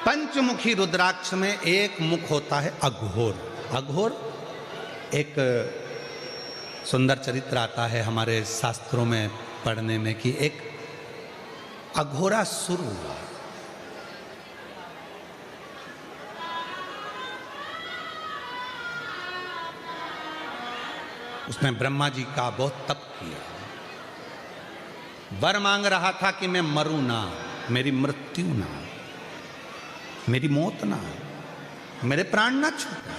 पंचमुखी रुद्राक्ष में एक मुख होता है अघोर। अघोर एक सुंदर चरित्र आता है हमारे शास्त्रों में पढ़ने में कि एक अघोरासुर हुआ। उसने ब्रह्मा जी का बहुत तप किया, वर मांग रहा था कि मैं मरूं ना, मेरी मृत्यु ना, मेरी मौत ना, मेरे प्राण ना छूटे,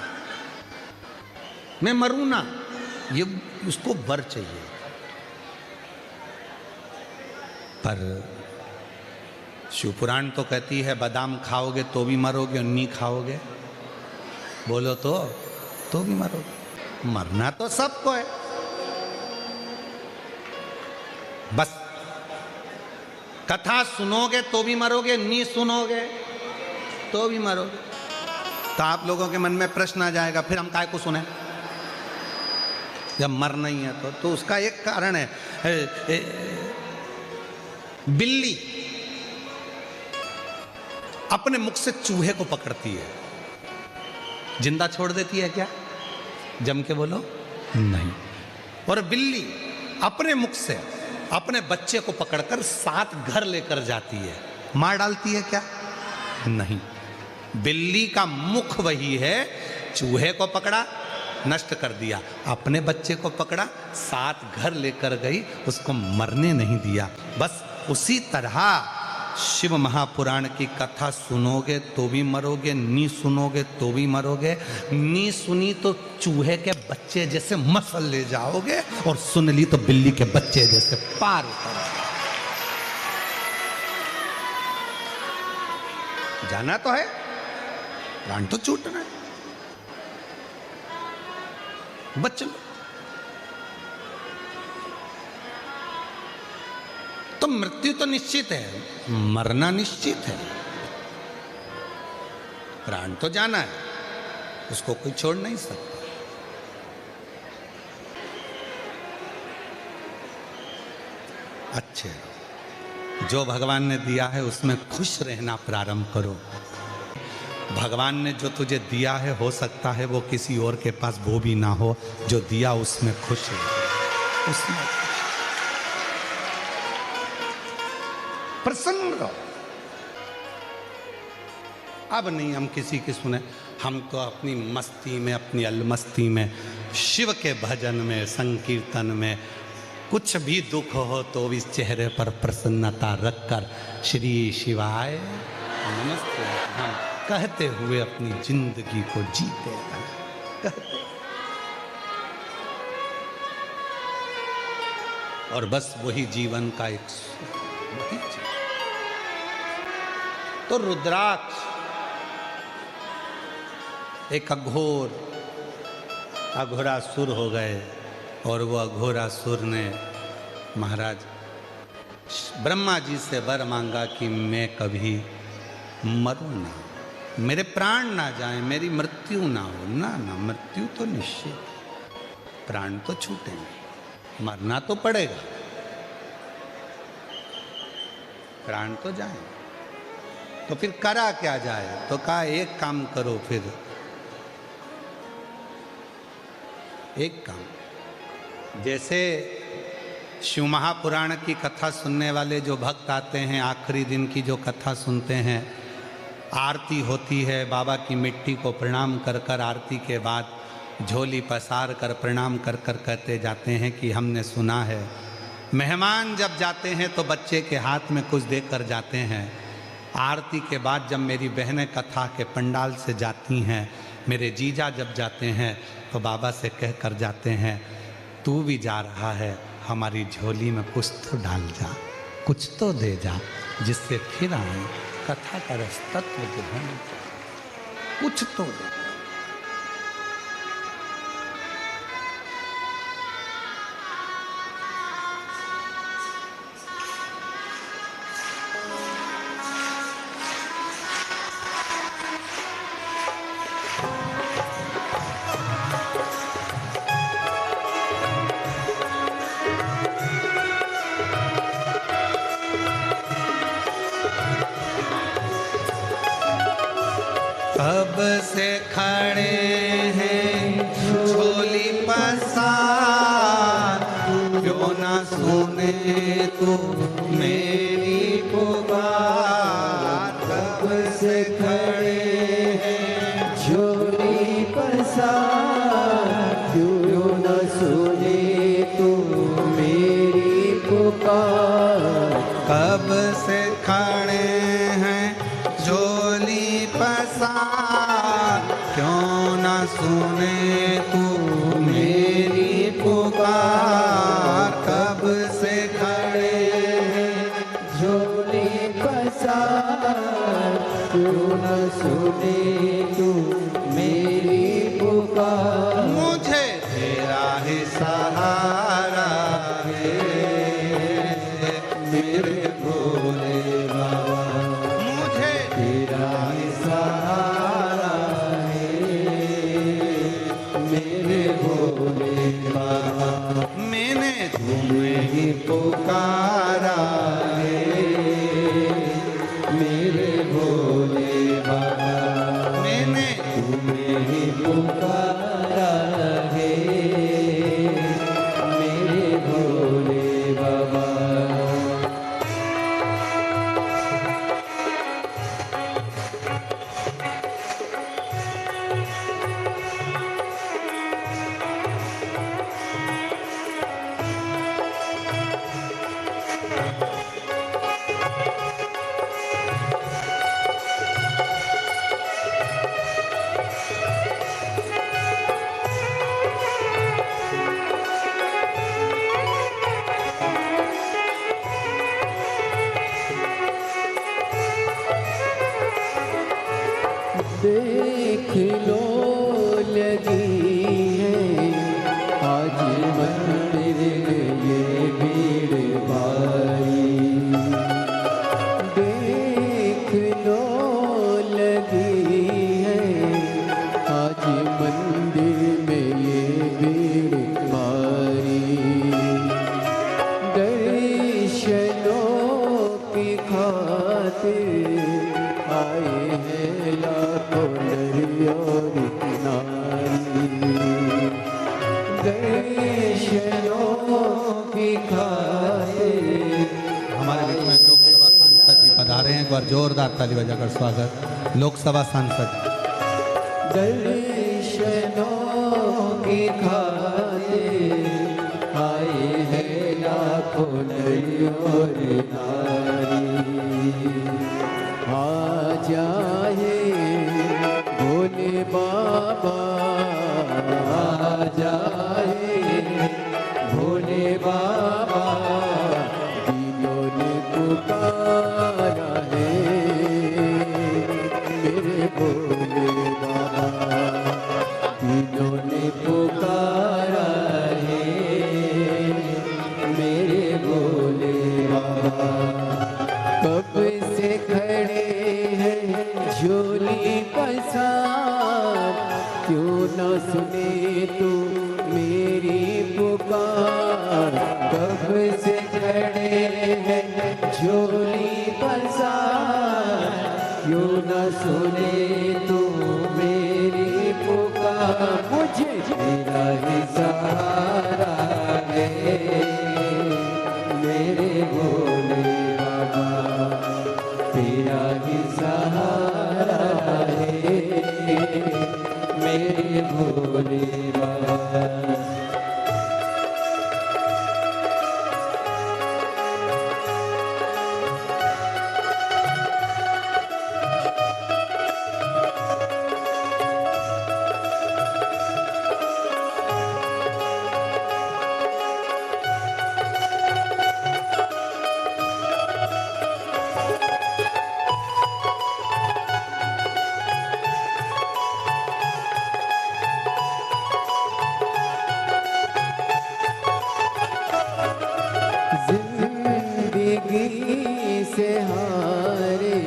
मैं मरूं ना, ये उसको वर चाहिए। पर शिवपुराण तो कहती है बादाम खाओगे तो भी मरोगे, नहीं खाओगे बोलो तो भी मरोगे। मरना तो सबको है, बस कथा सुनोगे तो भी मरोगे, नहीं सुनोगे तो भी मरोगे। तो आप लोगों के मन में प्रश्न आ जाएगा फिर हम काय को सुने जब मरना ही है। तो उसका एक कारण है, बिल्ली अपने मुख से चूहे को पकड़ती है, जिंदा छोड़ देती है क्या? जम के बोलो नहीं। और बिल्ली अपने मुख से अपने बच्चे को पकड़कर 7 घर लेकर जाती है, मार डालती है क्या? नहीं। बिल्ली का मुख वही है, चूहे को पकड़ा नष्ट कर दिया, अपने बच्चे को पकड़ा 7 घर लेकर गई, उसको मरने नहीं दिया। बस उसी तरह शिव महापुराण की कथा सुनोगे तो भी मरोगे, नी सुनोगे तो भी मरोगे। नी सुनी तो चूहे के बच्चे जैसे मसल ले जाओगे, और सुन ली तो बिल्ली के बच्चे जैसे पार उतरोगे। जाना तो है, प्राण तो छूटना है, बच लो। तो मृत्यु तो निश्चित है, मरना निश्चित है, प्राण तो जाना है, उसको कोई छोड़ नहीं सकता। अच्छे जो भगवान ने दिया है उसमें खुश रहना प्रारंभ करो। भगवान ने जो तुझे दिया है, हो सकता है वो किसी और के पास वो भी ना हो, जो दिया उसमें खुश है, उसमें प्रसन्न रहो। अब नहीं हम किसी की सुने, हम तो अपनी मस्ती में, अपनी अलमस्ती में, शिव के भजन में, संकीर्तन में, कुछ भी दुख हो तो भी चेहरे पर प्रसन्नता रखकर श्री शिवाय नमस्ते हम कहते हुए अपनी जिंदगी को जीते कहते। और बस वही जीवन का एक वही जीवन। तो रुद्राक्ष एक अघोरासुर हो गए, और वो अघोरासुर ने महाराज ब्रह्मा जी से वर मांगा कि मैं कभी मरूं ना, मेरे प्राण ना जाएं, मेरी मृत्यु ना हो। ना मृत्यु तो निश्चित, प्राण तो छूटेंगे, मरना तो पड़ेगा, प्राण तो जाए। तो फिर करा क्या जाए? तो कहा एक काम करो, फिर एक काम, जैसे शिव महापुराण की कथा सुनने वाले जो भक्त आते हैं, आखिरी दिन की जो कथा सुनते हैं, आरती होती है, बाबा की मिट्टी को प्रणाम कर कर आरती के बाद झोली पसार कर प्रणाम कर कर कहते जाते हैं कि हमने सुना है। मेहमान जब जाते हैं तो बच्चे के हाथ में कुछ देकर जाते हैं। आरती के बाद जब मेरी बहनें कथा के पंडाल से जाती हैं, मेरे जीजा जब जाते हैं तो बाबा से कह कर जाते हैं, तू भी जा रहा है, हमारी झोली में कुछ तो डाल जा, कुछ तो दे जा, जिससे फिर आए कथा का रस तत्व ग्रहण, कुछ तो दे। से खड़े हैं झोली पसार, क्यों ना सुने तू मेरी पुकार। कब से खड़े हैं झोली पसार, क्यों न सुने तू मेरी पुकार। कब से खड़े हैं झोली पसार, क्यों ना सुने तू मेरी पुकार। कब से खड़े हैं झोली पसार, क्यों न सुने तू मेरी पुकार। मुझे तेरा ही सहारा है मेरे भोले बाबा, मुझे तेरा ही सहारा है मेरे भोले बाबा। मैंने तुम्हें ही पुकारा है मेरे भोले बाबा। मैंने तुम्हें ही पुकारा है मेरे भोले बाबा। देख लो लगी है आज मंदिर ये भीड़ भारी। देख लो लगी है आज मंदिर में ये भीड़ भारी। दर्शनों की खातिर आए हैं लाखों नर और नारी। दर्शनों की खातिर हमारे बीच में लोकसभा सांसद जी पधारे हैं। एक बार जोरदार ताली बजाकर स्वागत। लोकसभा सांसद दर्शनों की खातिर आए हैं लाखों नर और नारी। आ जाए भोले बाबा, आ जाए भोले बाबा। दिलों ने पुकारा है मेरे भोले बाबा। दिलों ने पुकारा है मेरे भोले बाबा। कब से खड़े हैं झोली पसार, क्यों न सुने तू मेरी पुकार। कब से खड़े हैं झोली पसार, क्यों न सुने तू मेरी पुकार। मुझे तेरा ही सहारा है मेरे भोले बाबा। तेरा ही सहारा है मेरे भोले बाबा। जिंदगी से हारे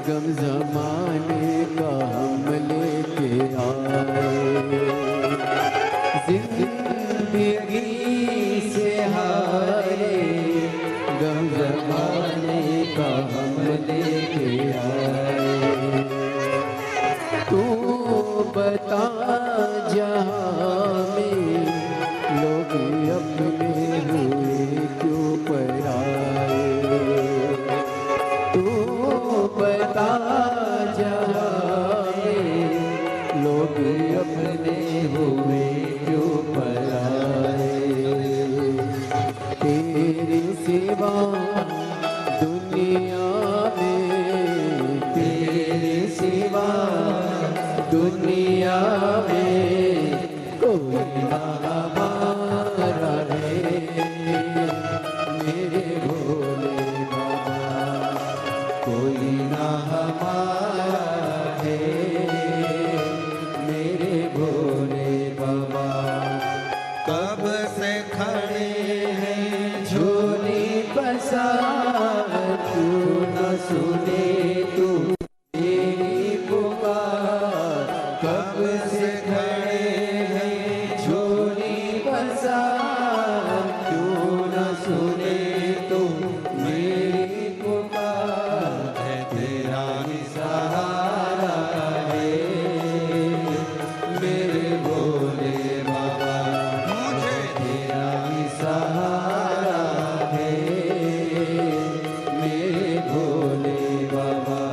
गम जमाने का हम लेके आए। जिंदगी से हारे गम जमाने का हम लेके आए। तू बता जहाँ में लोग अपने हुए क्यों पराए। तू बता जहाँ में लोग अपने हुए क्यों पराए। तेरे सिवा दुनिया में, तेरे सिवा दुनिया में कोई ना हमारा है मेरे भोले बाबा, कोई ना हमारा है मेरे भोले बाबा। कब से खड़े हैं झोली पसार तू न सुने तू मेरी पुकार। कब से खड़े हैं झोली पसार तू न सुने तू मेरी पुकार। है तेरा ही सहारा है मेरे भोले बाबा, मुझे तेरा ही सहारा है मेरे भोले बाबा।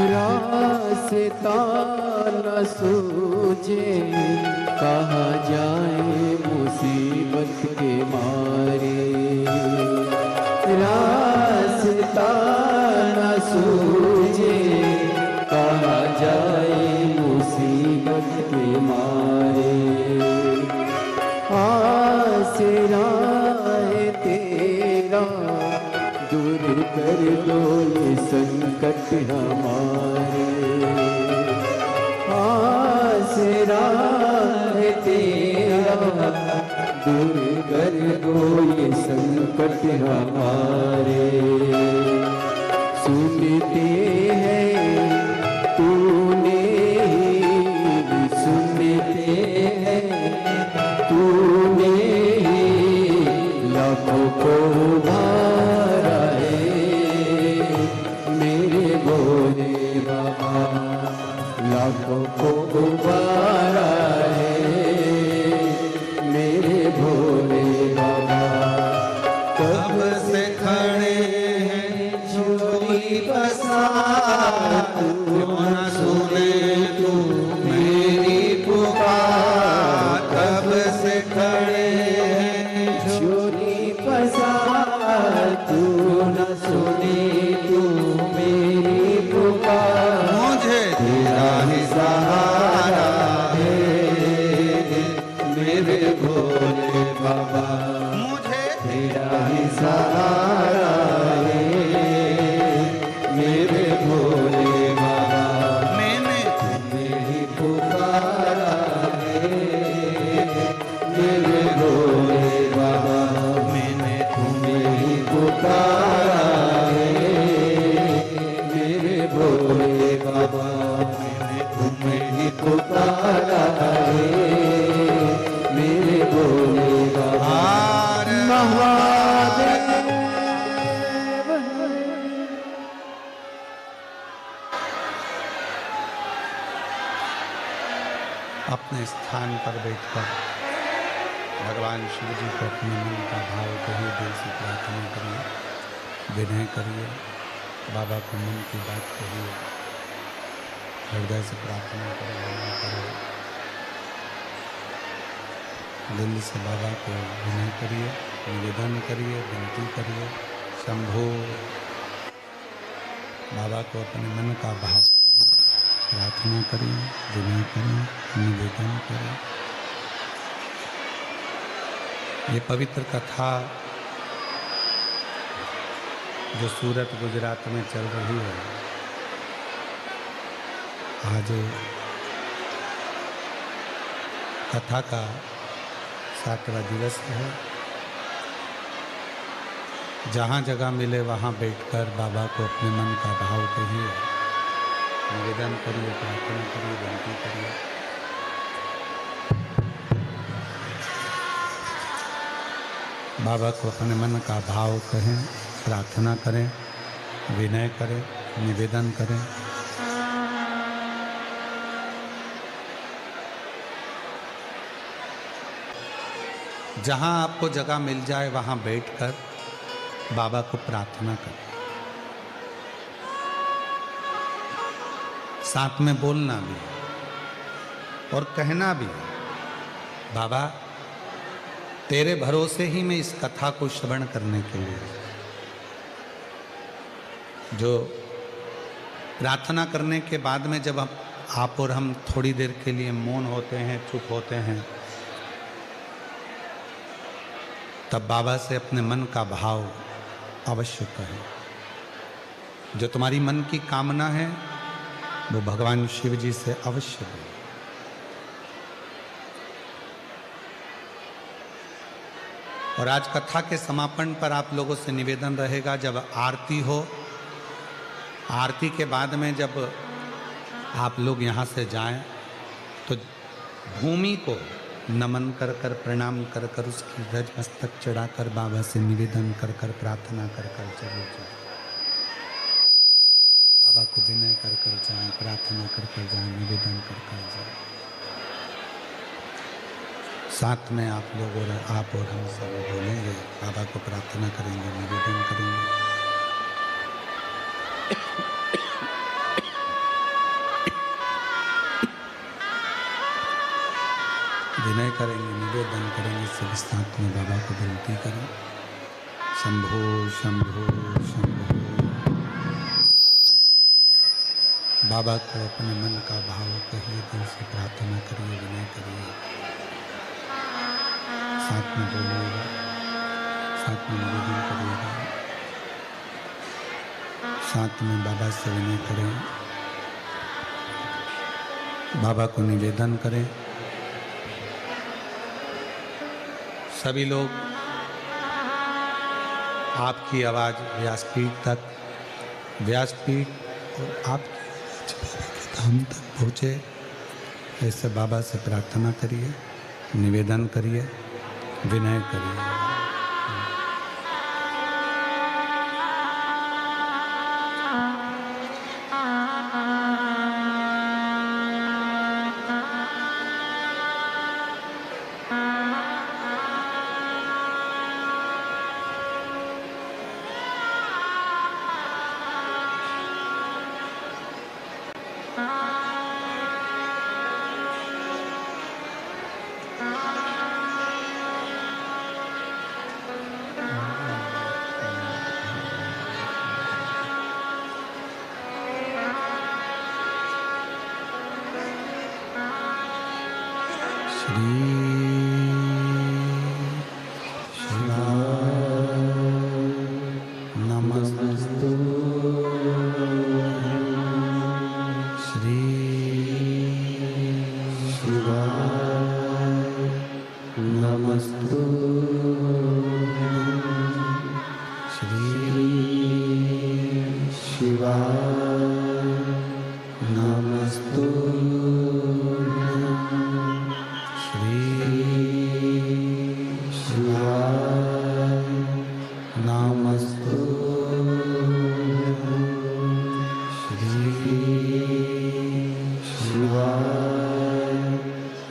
रास्ता न सूझे कहाँ जाए मुसीबत के मारे। रास्ता न सूझे कहाँ जाए मुसीबत के मारे। आसरा है तेरा दूर कर दो ये संकट हमारे। आसरा है तेरा दूर कर दो ये संकट हमारे। सुनते हैं तूने ही सुनते हैं तूने ही लाखों को उबारा है मेरे भोले बाबा। लाखों को उबारा है मेरे भोले बाबा। कब से खड़े हैं झोली पसार स्थान पर बैठकर भगवान शिव जी को अपने मन का भाव कहिए, दिल से प्रार्थना करिए, विनय करिए, बाबा को मन की बात कहिए, हृदय से प्रार्थना करें, विनय करें, दिल से बाबा को विनय करिए, निवेदन करिए, विनती करिए, शंभो। बाबा को अपने मन का भाव करें, प्रार्थना करें, विनय करें, निवेदन करें। ये पवित्र कथा जो सूरत गुजरात में चल रही है, आज कथा का 7वां दिवस है। जहाँ जगह मिले वहाँ बैठकर बाबा को अपने मन का भाव कहिए, निवेदन करिए, प्रार्थना करिए, विनती करिए। बाबा को अपने मन का भाव कहें, प्रार्थना करें, विनय करें, निवेदन करें। जहाँ आपको जगह मिल जाए वहाँ बैठकर बाबा को प्रार्थना करें। साथ में बोलना भी और कहना भी, बाबा तेरे भरोसे ही मैं इस कथा को श्रवण करने के लिए। जो प्रार्थना करने के बाद में जब आप और हम थोड़ी देर के लिए मौन होते हैं, चुप होते हैं, तब बाबा से अपने मन का भाव अवश्य कहें। जो तुम्हारी मन की कामना है वो भगवान शिव जी से अवश्य हो। और आज कथा के समापन पर आप लोगों से निवेदन रहेगा, जब आरती हो, आरती के बाद में जब आप लोग यहाँ से जाएं तो भूमि को नमन कर कर, प्रणाम कर कर, उसकी रज मस्तक चढ़ाकर बाबा से निवेदन कर कर, प्रार्थना कर कर चले जाएं। बाबा को विनय कर कर जाएं, प्रार्थना कर कर जाएं, निवेदन कर कर जाएं। साथ में आप लोग और आप और हम सब बोलेंगे, बाबा को प्रार्थना करेंगे, निवेदन करेंगे। विनय करेंगे, निवेदन करेंगे, सभी साथ में बाबा को विनती करें। शंभो शंभो शंभो। बाबा को अपने मन का भाव कहिए, दिल से प्रार्थना करिए, विनय करिए, साथ में बोलिएगा, साथ में निवेदन करिएगा, साथ में बाबा से विनय करें, बाबा को निवेदन करें। सभी लोग आपकी आवाज़ व्यासपीठ तक, व्यासपीठ और आपकी धाम तक पहुँचे, ऐसे बाबा से प्रार्थना करिए, निवेदन करिए, विनय करिए।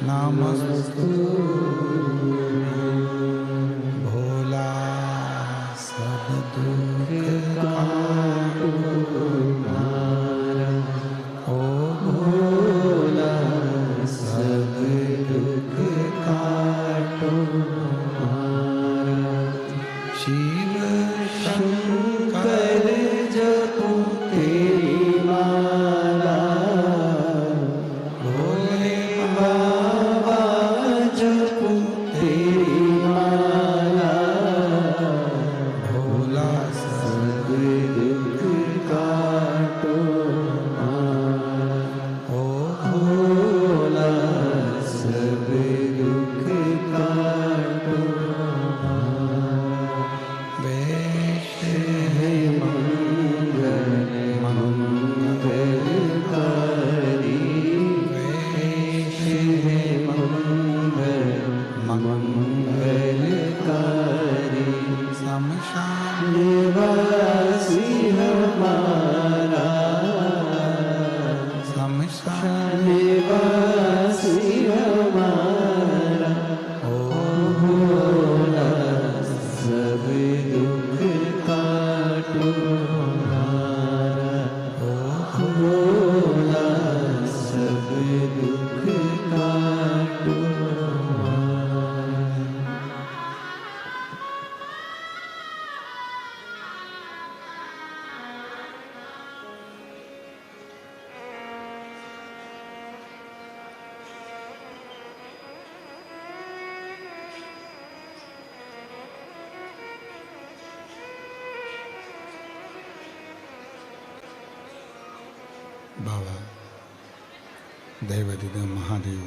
नमः भोला सब दुख ओ भोला सब दुख काटो शिव शंकर जपो तेरी माला भोले बाबा जपो तेरी माला भोला सब दुख काटो ओ भोला सब दुख काटो वेश है मंगल मंगलकारी वेश है मंगल मंगलकारी शमशान निवासी हमारा शमशान निवासी हमारा ओ भोला सब दुख काटो हमारा ओ भोला सब दुख काटो हमारा। बाबा देवाधिदेव महादेव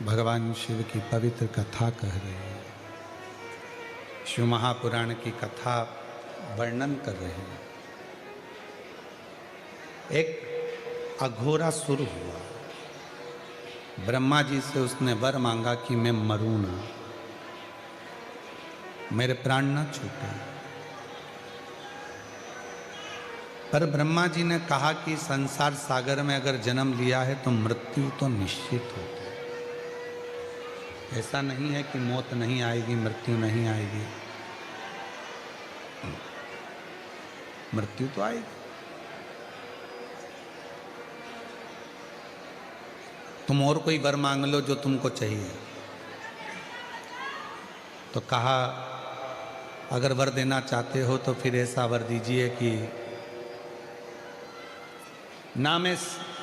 भगवान शिव की पवित्र कथा कह रहे हैं, शिव महापुराण की कथा वर्णन कर रहे हैं। एक अघोरासुर हुआ, ब्रह्मा जी से उसने वर मांगा कि मैं मरूं ना, मेरे प्राण न छूटे। पर ब्रह्मा जी ने कहा कि संसार सागर में अगर जन्म लिया है तो मृत्यु तो निश्चित होती है। ऐसा नहीं है कि मौत नहीं आएगी, मृत्यु नहीं आएगी, मृत्यु तो आएगी। तुम और कोई वर मांग लो जो तुमको चाहिए। तो कहा अगर वर देना चाहते हो तो फिर ऐसा वर दीजिए कि ना मैं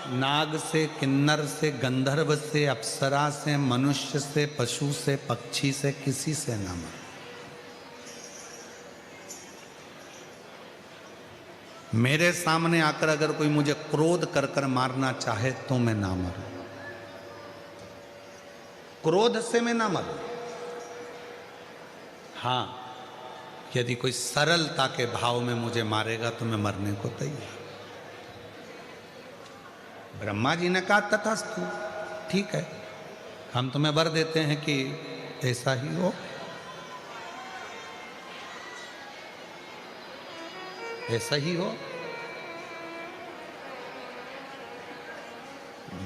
नाग से, किन्नर से, गंधर्व से, अप्सरा से, मनुष्य से, पशु से, पक्षी से, किसी से ना मरूं। मेरे सामने आकर अगर कोई मुझे क्रोध कर कर मारना चाहे तो मैं ना मरूं, क्रोध से मैं ना मरूं। हाँ, यदि कोई सरलता के भाव में मुझे मारेगा तो मैं मरने को तैयार। ब्रह्मा जी ने कहा तथास्तु, ठीक है, हम तुम्हें वर देते हैं कि ऐसा ही हो, ऐसा ही हो।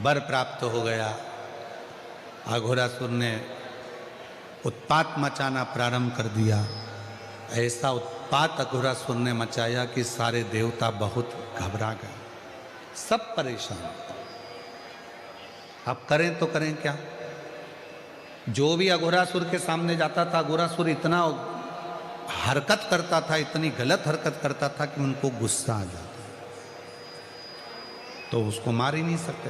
वर प्राप्त हो गया। अघोरासुर ने उत्पात मचाना प्रारंभ कर दिया। ऐसा उत्पात अघोरासुर ने मचाया कि सारे देवता बहुत घबरा गए, सब परेशान। अब करें तो करें क्या? जो भी अघोरासुर के सामने जाता था, अघोरासुर इतना हरकत करता था, इतनी गलत हरकत करता था कि उनको गुस्सा आ जाता, तो उसको मार ही नहीं सकते।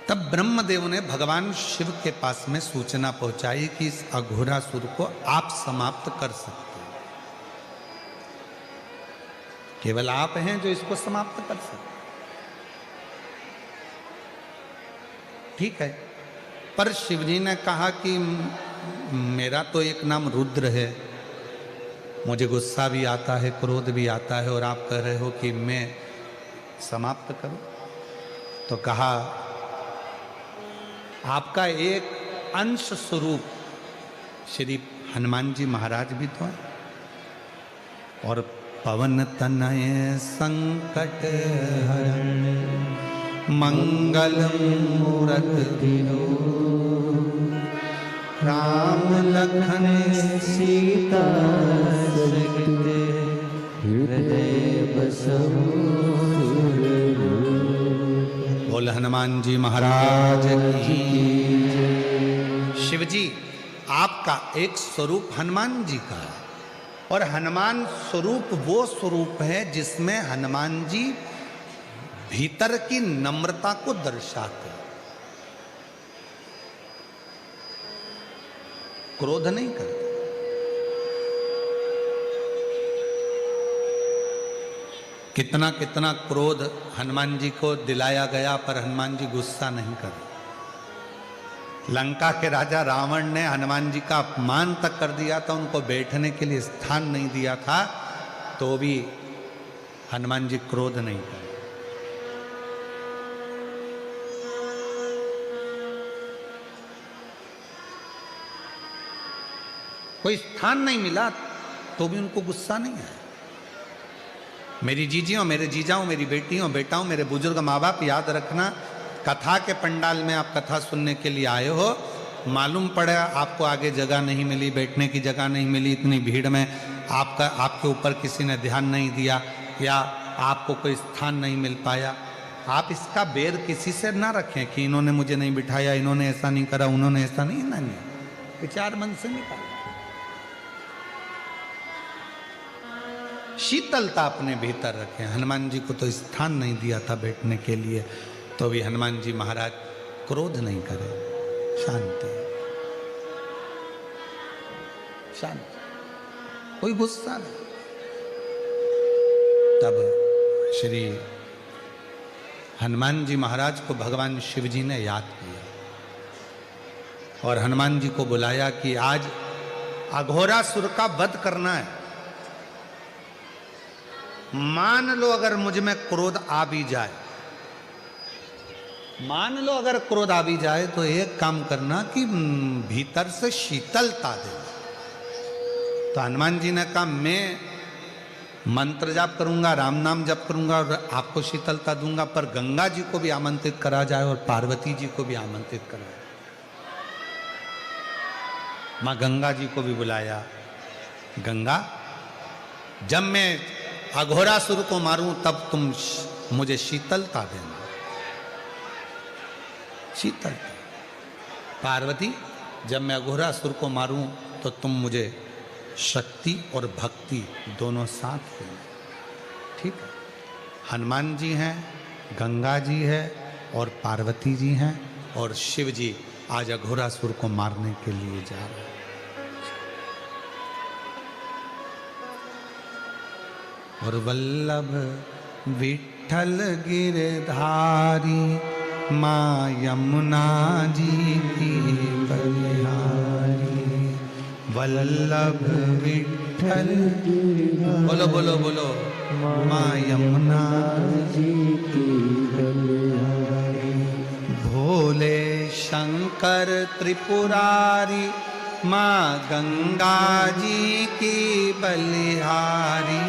तब ब्रह्मदेव ने भगवान शिव के पास में सूचना पहुंचाई कि इस अघोरासुर को आप समाप्त कर सकते हैं, केवल आप हैं जो इसको समाप्त कर सकते। ठीक है, पर शिवजी ने कहा कि मेरा तो एक नाम रुद्र है, मुझे गुस्सा भी आता है, क्रोध भी आता है, और आप कह रहे हो कि मैं समाप्त करूं। तो कहा आपका एक अंश स्वरूप श्री हनुमान जी महाराज भी तो हैं, और पवन तनय संकट हरण मंगलम मूर्ति राम लखन सीता सहित हृदय बसहु बोल हनुमान जी महाराज की। शिव जी आपका एक स्वरूप हनुमान जी का है, और हनुमान स्वरूप वो स्वरूप है जिसमें हनुमान जी भीतर की नम्रता को दर्शाते हैं। क्रोध नहीं करते। कितना कितना क्रोध हनुमान जी को दिलाया गया, पर हनुमान जी गुस्सा नहीं करे। लंका के राजा रावण ने हनुमान जी का अपमान तक कर दिया था, उनको बैठने के लिए स्थान नहीं दिया था, तो भी हनुमान जी क्रोध नहीं करे। कोई स्थान नहीं मिला तो भी उनको गुस्सा नहीं आया। मेरी जीजियों, मेरे जीजाओं, मेरी बेटियों, बेटाओं, मेरे बुजुर्ग माँ बाप, याद रखना, कथा के पंडाल में आप कथा सुनने के लिए आए हो, मालूम पड़ा आपको आगे जगह नहीं मिली, बैठने की जगह नहीं मिली, इतनी भीड़ में आपके ऊपर किसी ने ध्यान नहीं दिया, या आपको कोई स्थान नहीं मिल पाया, आप इसका बेर किसी से ना रखें कि इन्होंने मुझे नहीं बिठाया, इन्होंने ऐसा नहीं करा, उन्होंने ऐसा नहीं, नहीं, विचार मन से निकाल। शीतलता अपने भीतर रखें। हनुमान जी को तो स्थान नहीं दिया था बैठने के लिए, तो भी हनुमान जी महाराज क्रोध नहीं करे, शांति शांति, कोई गुस्सा नहीं। तब श्री हनुमान जी महाराज को भगवान शिव जी ने याद किया और हनुमान जी को बुलाया कि आज अघोरासुर का वध करना है। मान लो अगर मुझ में क्रोध आ भी जाए, मान लो अगर क्रोध आ भी जाए, तो एक काम करना कि भीतर से शीतलता देना। तो हनुमान जी ने कहा, मैं मंत्र जाप करूंगा, राम नाम जप करूंगा और आपको शीतलता दूंगा, पर गंगा जी को भी आमंत्रित करा जाए और पार्वती जी को भी आमंत्रित करा जाए। मां गंगा जी को भी बुलाया। गंगा, जब मैं अघोरासुर को मारूं तब तुम मुझे शीतलता देना, शीतलता। पार्वती, जब मैं अघोरासुर को मारूं तो तुम मुझे शक्ति और भक्ति दोनों साथ देना। ठीक है। हनुमान जी हैं, गंगा जी है और पार्वती जी हैं, और शिव जी आज अघोरासुर को मारने के लिए जा रहे हैं। और वल्लभ विठल गिरधारी माँ यमुना जी की बलिहारी। वल्लभ विठल, बोलो बोलो बोलो, माँ यमुना जी की बलिहारी। भोले शंकर त्रिपुरारी माँ गंगा जी की बलिहारी।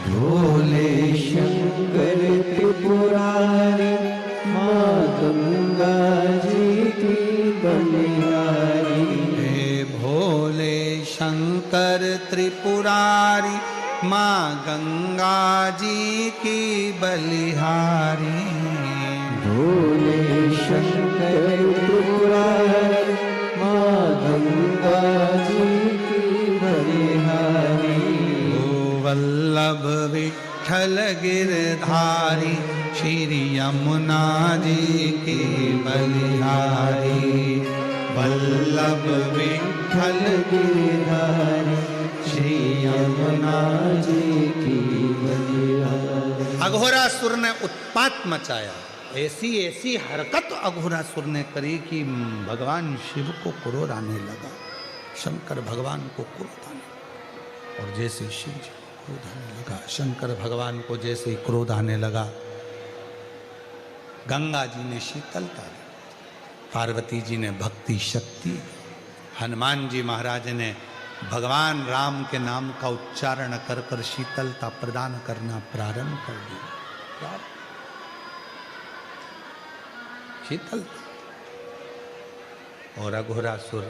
भोले शंकर त्रिपुरारी माँ गंगा जी की बलिहारी। हे भोले शंकर त्रिपुरारी माँ गंगा जी की बलिहारी। भोले शंकर त्रिपुरारी माँ गंगा जी की बलिहारी। वल्लभ विठल गिरधारी श्री यमुना जी की बलिहारी। वल्लभ विठल गिरधारी श्री यमुना जी की बलिहारी। अघोरासुर ने उत्पात मचाया, ऐसी ऐसी हरकत अघोरासुर ने करी कि भगवान शिव को क्रोध आने लगा, शंकर भगवान को क्रोध आने लगा। और जैसे शिव जी को क्रोध आने लगा, शंकर भगवान को जैसे ही क्रोध आने लगा, गंगा जी ने शीतलता दी, पार्वती जी ने भक्ति शक्ति, हनुमान जी महाराज ने भगवान राम के नाम का उच्चारण कर कर शीतलता प्रदान करना प्रारंभ कर दिया। शीतलता। और अघोरासुर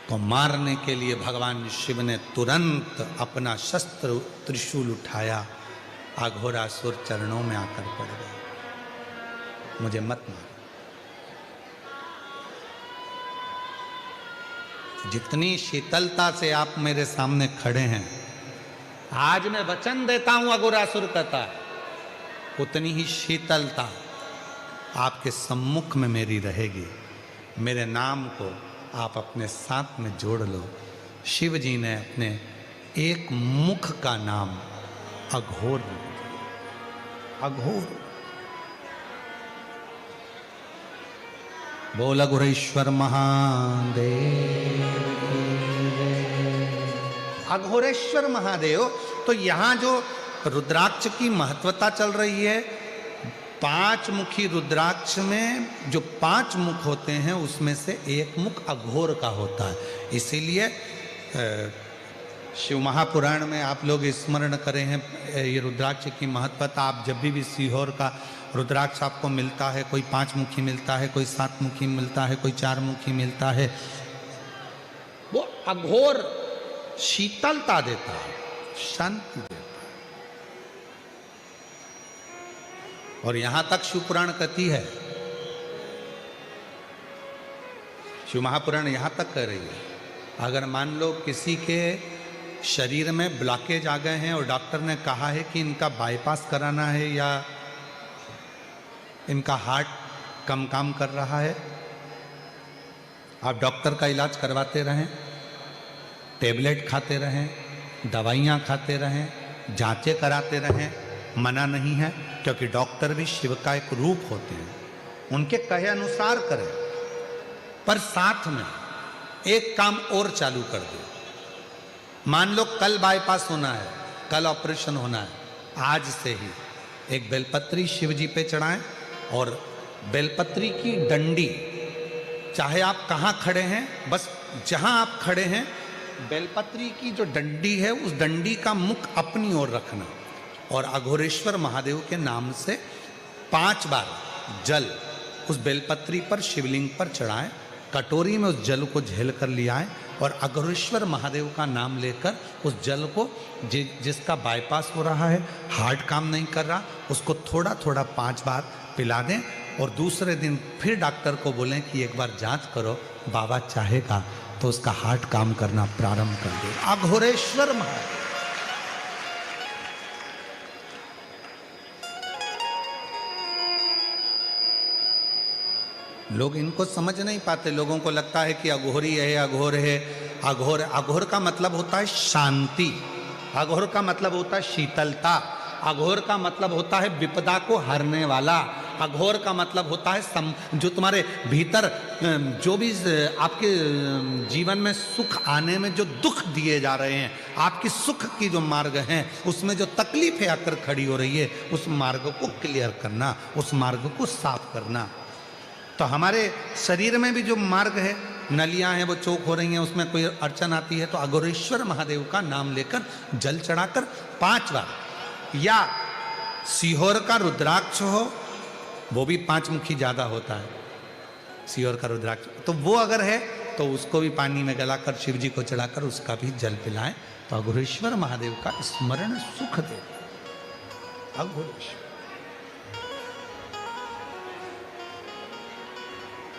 को मारने के लिए भगवान शिव ने तुरंत अपना शस्त्र त्रिशूल उठाया। अघोरासुर चरणों में आकर पड़ गए, मुझे मत मार। जितनी शीतलता से आप मेरे सामने खड़े हैं, आज मैं वचन देता हूं अघोरासुर कहता है, उतनी ही शीतलता आपके सम्मुख में मेरी रहेगी। मेरे नाम को आप अपने साथ में जोड़ लो। शिव जी ने अपने एक मुख का नाम अघोर रख दिया। अघोर। बोल अघोरेश्वर महादेव। अघोरेश्वर महादेव। तो यहां जो रुद्राक्ष की महत्वता चल रही है, 5 मुखी रुद्राक्ष में जो 5 मुख होते हैं उसमें से एक मुख अघोर का होता है। इसीलिए शिव महापुराण में आप लोग स्मरण करें हैं ये रुद्राक्ष की महत्वता। आप जब भी सीहोर का रुद्राक्ष आपको मिलता है, कोई 5 मुखी मिलता है, कोई 7 मुखी मिलता है, कोई 4 मुखी मिलता है, वो अघोर शीतलता देता है, शांति देता है। और यहां तक शिव पुराण कहती है, शिव महापुराण यहां तक कह रही है, अगर मान लो किसी के शरीर में ब्लॉकेज आ गए हैं और डॉक्टर ने कहा है कि इनका बाईपास कराना है या इनका हार्ट कम काम कर रहा है, आप डॉक्टर का इलाज करवाते रहें, टेबलेट खाते रहें, दवाइयाँ खाते रहें, जांचें कराते रहें, मना नहीं है, क्योंकि डॉक्टर भी शिव का एक रूप होते हैं, उनके कहे अनुसार करें। पर साथ में एक काम और चालू कर दे। मान लो कल बाईपास होना है, कल ऑपरेशन होना है, आज से ही एक बेलपत्री शिव जी पे चढ़ाएं और बेलपत्री की डंडी, चाहे आप कहाँ खड़े हैं, बस जहाँ आप खड़े हैं, बेलपत्री की जो डंडी है उस डंडी का मुख अपनी ओर रखना और अघोरेश्वर महादेव के नाम से 5 बार जल उस बेलपत्री पर शिवलिंग पर चढ़ाएं, कटोरी में उस जल को झेल कर ले आएं और अघोरेश्वर महादेव का नाम लेकर उस जल को जिसका बाईपास हो रहा है, हार्ट काम नहीं कर रहा, उसको थोड़ा थोड़ा 5 बार पिला दें और दूसरे दिन फिर डॉक्टर को बोलें कि एक बार जांच करो, बाबा चाहेगा तो उसका हार्ट काम करना प्रारंभ कर दे। अघोरेश्वर महादेव। लोग इनको समझ नहीं पाते, लोगों को लगता है कि अघोरी है, अघोर है। अघोर, अघोर का मतलब होता है शांति, अघोर का मतलब होता है शीतलता, अघोर का मतलब होता है विपदा को हरने वाला, अघोर का मतलब होता है जो तुम्हारे भीतर जो भी आपके जीवन में सुख आने में जो दुख दिए जा रहे हैं, आपकी सुख की जो मार्ग हैं उसमें जो तकलीफें आकर खड़ी हो रही है, उस मार्ग को क्लियर करना, उस मार्ग को साफ करना। तो हमारे शरीर में भी जो मार्ग है, नलियां हैं वो चौक हो रही हैं, उसमें कोई अड़चन आती है तो अघोरेश्वर महादेव का नाम लेकर जल चढ़ाकर 5 बार, या सीहोर का रुद्राक्ष हो, वो भी 5 मुखी ज्यादा होता है, सीहोर का रुद्राक्ष, तो वो अगर है तो उसको भी पानी में गलाकर शिव जी को चढ़ाकर उसका भी जल पिलाएं तो अघोरेश्वर महादेव का स्मरण सुख देता है। अघोरेश्वर।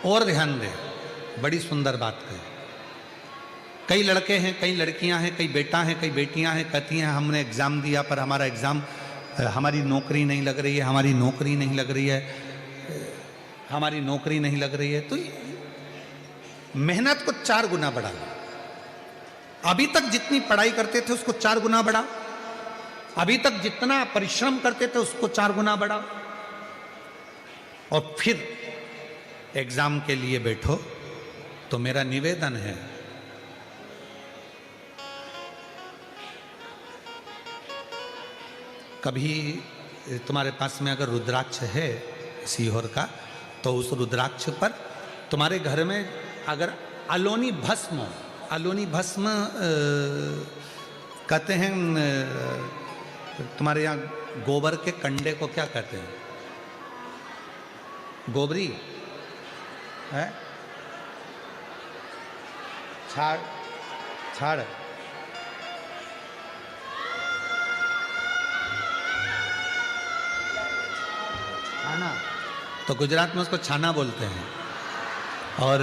और ध्यान दें, बड़ी सुंदर बात कही। कई लड़के हैं, कई लड़कियां हैं, कई बेटा हैं, कई बेटियां हैं, कहती हैं हमने एग्ज़ाम दिया पर हमारा एग्ज़ाम, हमारी नौकरी नहीं लग रही है, हमारी नौकरी नहीं लग रही है, हमारी नौकरी नहीं लग रही है। तो मेहनत को 4 गुना बढ़ा लो। अभी तक जितनी पढ़ाई करते थे उसको 4 गुना बढ़ाओ, अभी तक जितना परिश्रम करते थे उसको 4 गुना बढ़ाओ, और फिर एग्जाम के लिए बैठो। तो मेरा निवेदन है, कभी तुम्हारे पास में अगर रुद्राक्ष है सीहोर का, तो उस रुद्राक्ष पर तुम्हारे घर में अगर अलोनी भस्म, अलोनी भस्म कहते हैं, तुम्हारे यहाँ गोबर के कंडे को क्या कहते हैं? गोबरी है, छाड़ छाड़ छाना, तो गुजरात में उसको छाना बोलते हैं और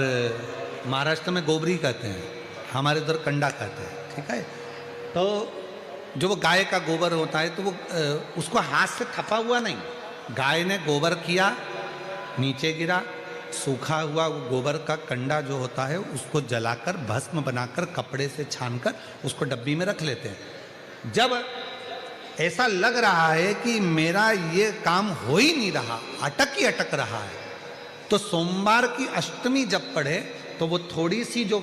महाराष्ट्र में गोबरी कहते हैं, हमारे उधर कंडा कहते हैं। ठीक है, तो जो वो गाय का गोबर होता है तो वो उसको हाथ से थपा हुआ नहीं, गाय ने गोबर किया, नीचे गिरा, सूखा हुआ वो गोबर का कंडा जो होता है उसको जलाकर भस्म बनाकर कपड़े से छानकर उसको डब्बी में रख लेते हैं। जब ऐसा लग रहा है कि मेरा ये काम हो ही नहीं रहा, अटक ही अटक रहा है, तो सोमवार की अष्टमी जब पढ़े तो वो थोड़ी सी जो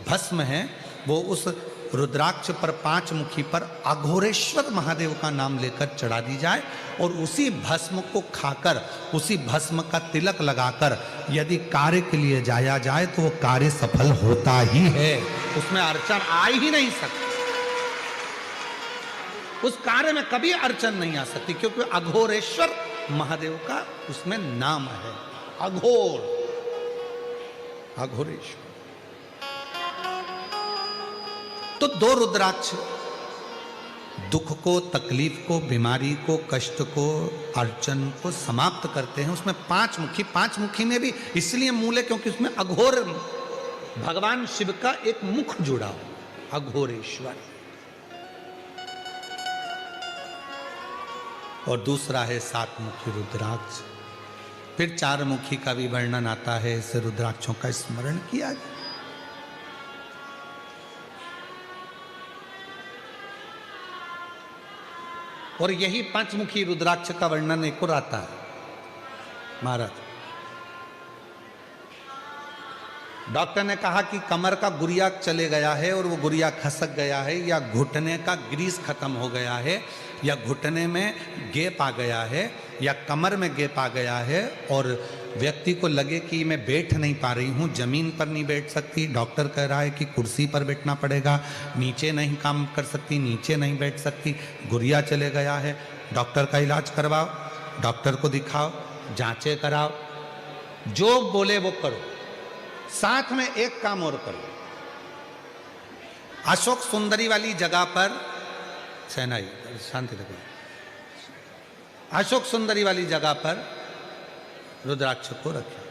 भस्म है वो उस रुद्राक्ष पर, 5 मुखी पर अघोरेश्वर महादेव का नाम लेकर चढ़ा दी जाए और उसी भस्म को खाकर, उसी भस्म का तिलक लगाकर यदि कार्य के लिए जाया जाए तो वो कार्य सफल होता ही है, उसमें अड़चन आ ही नहीं सकती। उस कार्य में कभी अड़चन नहीं आ सकती क्योंकि अघोरेश्वर महादेव का उसमें नाम है, अघोर, अघोरेश्वर। तो 2 रुद्राक्ष दुख को, तकलीफ को, बीमारी को, कष्ट को, अड़चन को समाप्त करते हैं। उसमें 5 मुखी, 5 मुखी में भी इसलिए मूल है क्योंकि उसमें अघोर भगवान शिव का एक मुख जुड़ा हो, अघोरेश्वर। और दूसरा है 7 मुखी रुद्राक्ष। फिर 4 मुखी का भी वर्णन आता है, ऐसे रुद्राक्षों का स्मरण किया गया। और यही 5 मुखी रुद्राक्ष का वर्णन एक और आता है महाराज। डॉक्टर ने कहा कि कमर का गुरिया चले गया है और वो गुरिया खसक गया है, या घुटने का ग्रीस खत्म हो गया है, या घुटने में गैप आ गया है, या कमर में गैप आ गया है और व्यक्ति को लगे कि मैं बैठ नहीं पा रही हूँ, जमीन पर नहीं बैठ सकती, डॉक्टर कह रहा है कि कुर्सी पर बैठना पड़ेगा, नीचे नहीं काम कर सकती, नीचे नहीं बैठ सकती, गुरिया चले गया है, डॉक्टर का इलाज करवाओ, डॉक्टर को दिखाओ, जांचें कराओ, जो बोले वो करो। साथ में एक काम और करो, अशोक सुंदरी वाली जगह पर, सेनाई शांति रखो, अशोक सुंदरी वाली जगह पर रुद्राक्ष को रखें।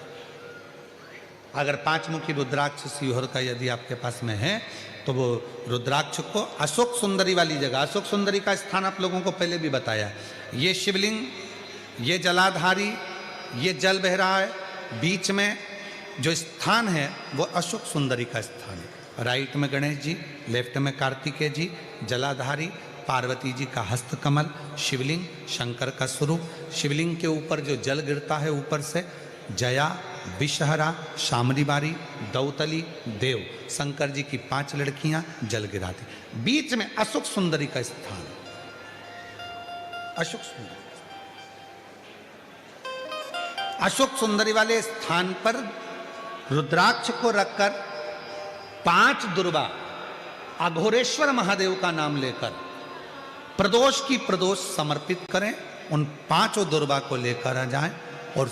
अगर 5 मुखी रुद्राक्ष सीहोर का यदि आपके पास में है तो वो रुद्राक्ष को अशोक सुंदरी वाली जगह, अशोक सुंदरी का स्थान आप लोगों को पहले भी बताया, ये शिवलिंग, ये जलाधारी, ये जल बह रहा है, बीच में जो स्थान है वो अशोक सुंदरी का स्थान है। राइट में गणेश जी, लेफ्ट में कार्तिकेय जी, जलाधारी, पार्वती जी का हस्तकमल, शिवलिंग, शंकर का स्वरूप, शिवलिंग के ऊपर जो जल गिरता है ऊपर से, जया, विषहरा, शामरीबारी, दौतली, देव, शंकर जी की 5 लड़कियां जल गिराती, बीच में अशोक सुंदरी का स्थान, अशोक सुंदरी। अशोक सुंदरी वाले स्थान पर रुद्राक्ष को रखकर 5 दुर्वा अघोरेश्वर महादेव का नाम लेकर प्रदोष की प्रदोष समर्पित करें, उन 5 दुर्वा को लेकर आ जाएं और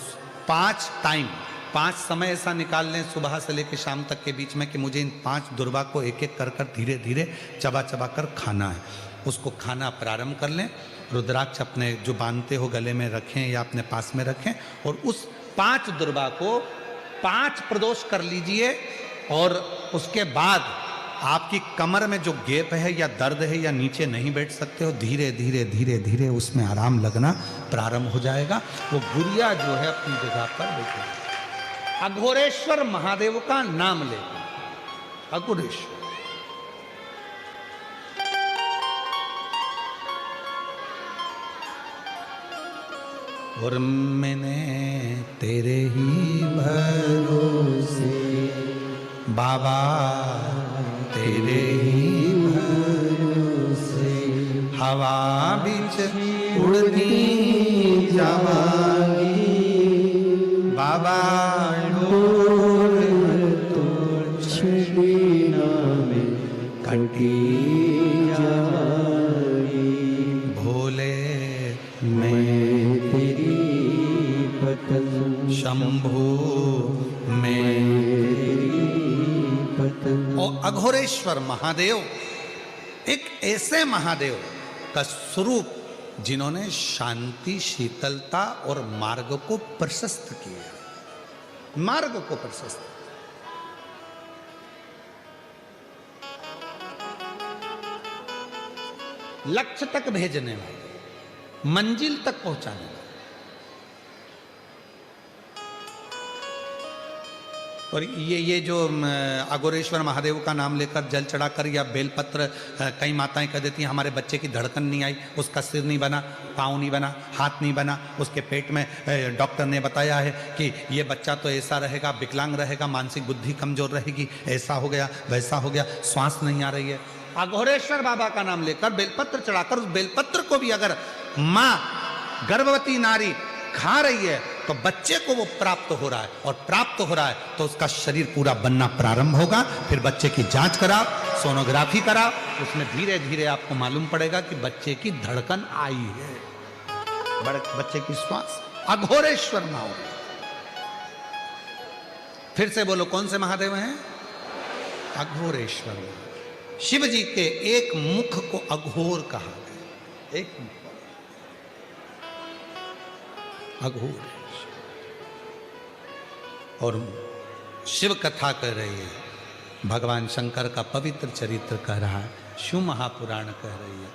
5 टाइम, 5 समय ऐसा निकाल लें सुबह से लेकर शाम तक के बीच में कि मुझे इन 5 दुर्वा को एक एक कर धीरे धीरे चबा चबा कर खाना है। उसको खाना प्रारंभ कर लें, रुद्राक्ष अपने जो बांधते हो गले में रखें या अपने पास में रखें और उस 5 दुर्वा को 5 प्रदोष कर लीजिए और उसके बाद आपकी कमर में जो गैप है या दर्द है या नीचे नहीं बैठ सकते हो, धीरे धीरे धीरे धीरे उसमें आराम लगना प्रारंभ हो जाएगा। वो गुड़िया जो है अपनी जगह पर बैठे, अघोरेश्वर महादेव का नाम लेकर, अघोरेश्वर। और मैंने तेरे ही भरोसे बाबा, तेरे ही भरोसे हवा बीच उड़ती जावांगी बाबा, डोर तो छड़ीना में कटी जावांगी, भोले मैं तेरी पतन शंभो में। पतंग और अघोरेश्वर महादेव एक ऐसे महादेव का स्वरूप जिन्होंने शांति, शीतलता और मार्ग को प्रशस्त किया, मार्ग को प्रशस्त। लक्ष्य तक भेजने वाले, मंजिल तक पहुंचाने वाले। और ये जो अघोरेश्वर महादेव का नाम लेकर जल चढ़ाकर या बेलपत्र, कई माताएं कह देती हैं हमारे बच्चे की धड़कन नहीं आई, उसका सिर नहीं बना, पाँव नहीं बना, हाथ नहीं बना, उसके पेट में डॉक्टर ने बताया है कि ये बच्चा तो ऐसा रहेगा, विकलांग रहेगा, मानसिक बुद्धि कमजोर रहेगी, ऐसा हो गया, वैसा हो गया, श्वास नहीं आ रही है। अघोरेश्वर बाबा का नाम लेकर बेलपत्र चढ़ाकर, उस बेलपत्र को भी अगर माँ गर्भवती नारी खा रही है तो बच्चे को वो प्राप्त हो रहा है, और प्राप्त हो रहा है तो उसका शरीर पूरा बनना प्रारंभ होगा। फिर बच्चे की जांच कराओ, सोनोग्राफी कराओ, उसमें धीरे धीरे आपको मालूम पड़ेगा कि बच्चे की धड़कन आई है, बच्चे की श्वास। अघोरेश्वर महादेव। फिर से बोलो, कौन से महादेव हैं? अघोरेश्वर। शिव जी के एक मुख को अघोर कहा गया, एक मुख अघोर। और शिव कथा कर रही है, भगवान शंकर का पवित्र चरित्र कह रहा है, शिव महापुराण कह रही है।